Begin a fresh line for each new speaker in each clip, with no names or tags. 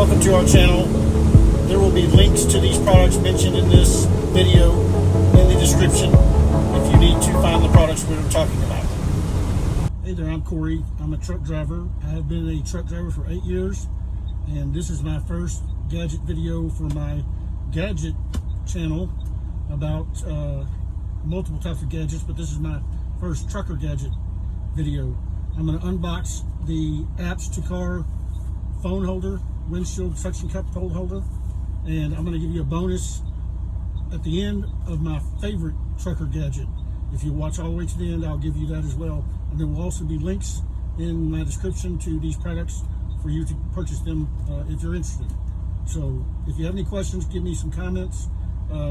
welcome to our channel. There will be links to these products mentioned in this video in the description if you need to find the products we're talking about. Hey there, I'm Corey. I'm a truck driver. I have been a truck driver for 8 years, and this is my first gadget video for my gadget channel about multiple types of gadgets, but this is my first trucker gadget video. I'm going to unbox the apps to car phone holder, windshield suction cup holder, and I'm going to give you a bonus at the end of my favorite trucker gadget. If you watch all the way to the end, I'll give you that as well. And there will also be links in my description to these products for you to purchase them if you're interested. So if you have any questions, give me some comments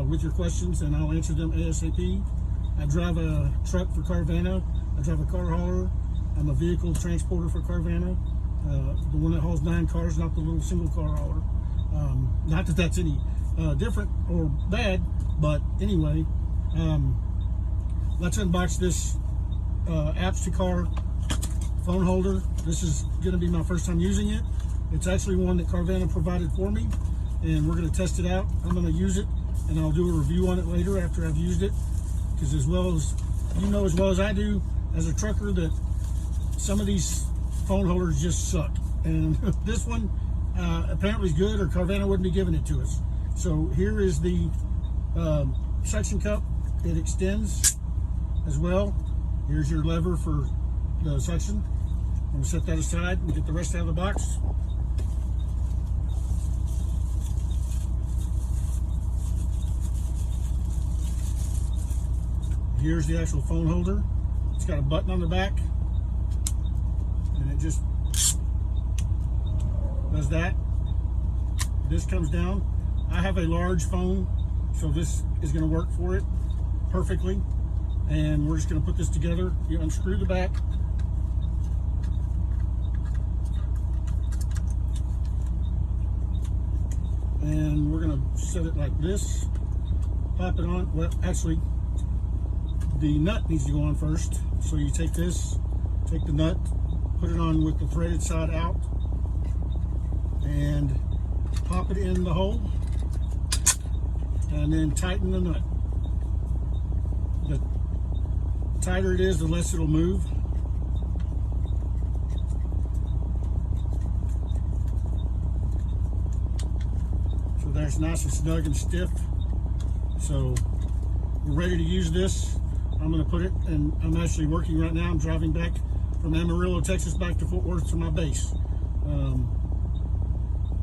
with your questions and I'll answer them ASAP. I drive a truck for Carvana. I drive a car hauler. I'm a vehicle transporter for Carvana. The one that hauls 9 cars, not the little single car hauler. Not that that's any different or bad, but anyway, let's unbox this apps to car phone holder. This is going to be my first time using it. It's actually one that Carvana provided for me, and we're going to test it out. I'm going to use it, and I'll do a review on it later after I've used it, because as well as you know as well as I do as a trucker that some of these phone holders just suck, and this one apparently is good, or Carvana wouldn't be giving it to us. So here is the suction cup. It extends as well. Here's your lever for the suction. I'm going to set that aside and get the rest out of the box. Here's the actual phone holder. It's got a button on the back, and it just does that. This comes down. I have a large phone, so this is going to work for it perfectly. And we're just going to put this together. You unscrew the back, and we're going to set it like this. Pop it on. Well, actually, the nut needs to go on first. So you take this, take the nut, put it on with the threaded side out, and pop it in the hole, and then tighten the nut. The tighter it is, the less it'll move. So that's nice and snug and stiff. So we're ready to use this. I'm going to put it, and I'm actually working right now. I'm driving back from Amarillo, Texas, back to Fort Worth to my base.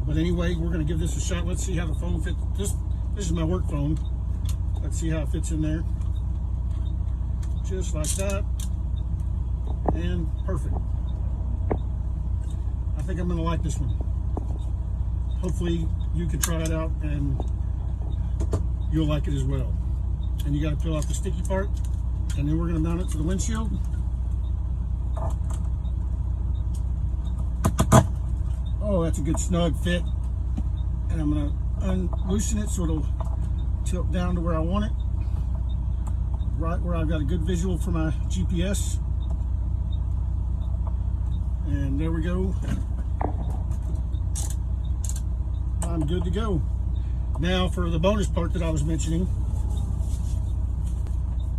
But anyway, we're going to give this a shot. Let's see how the phone fits. This is my work phone. Let's see how it fits in there. Just like that. And perfect. I think I'm going to like this one. Hopefully you can try it out and you'll like it as well. And you got to peel off the sticky part, and then we're going to mount it to the windshield. Oh, that's a good snug fit. And I'm going to unloosen it so it'll tilt down to where I want it, right where I've got a good visual for my GPS. And there we go. I'm good to go. Now for the bonus part that I was mentioning.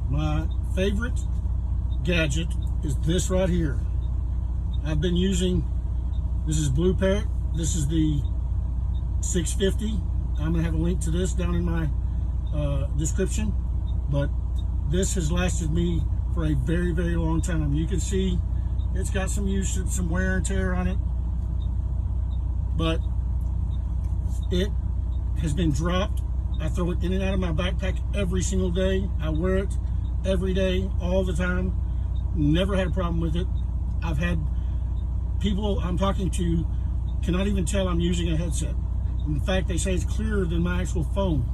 My favorite gadget is this right here. I've been using, this is Blue Parrot. This is the 650. I'm gonna have a link to this down in my description, but this has lasted me for a very, very long time. You can see it's got some use, some wear and tear on it, but it has been dropped. I throw it in and out of my backpack every single day. I wear it every day, all the time. Never had a problem with it. I've had people I'm talking to cannot even tell I'm using a headset. In fact, they say it's clearer than my actual phone.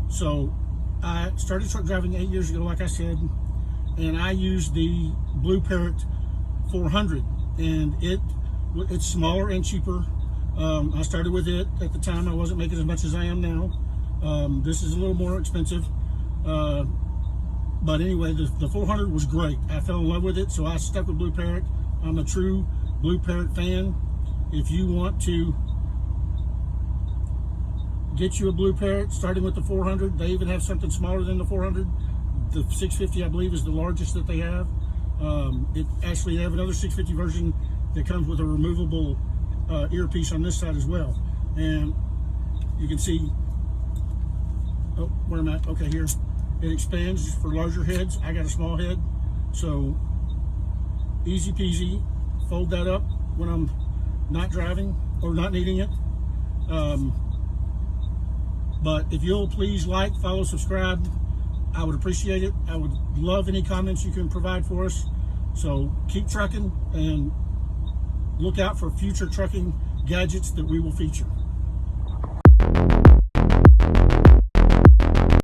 So I started truck driving 8 years ago, like I said, and I used the Blue Parrot 400, and it's smaller and cheaper. I started with it at the time. I wasn't making as much as I am now. This is a little more expensive. But anyway, the 400 was great. I fell in love with it, so I stuck with Blue Parrot. I'm a true Blue Parrot fan. If you want to get you a blue Parrot, starting with the 400. They even have something smaller than the 400. The 650, I believe, is the largest that they have. It actually, they have another 650 version that comes with a removable earpiece on this side as well. And you can see, oh, where am I? Okay, here. It expands for larger heads. I got a small head, so easy peasy. Fold that up when I'm not driving or not needing it. But if you'll please like, follow, subscribe, I would appreciate it. I would love any comments you can provide for us. So keep trucking and look out for future trucking gadgets that we will feature.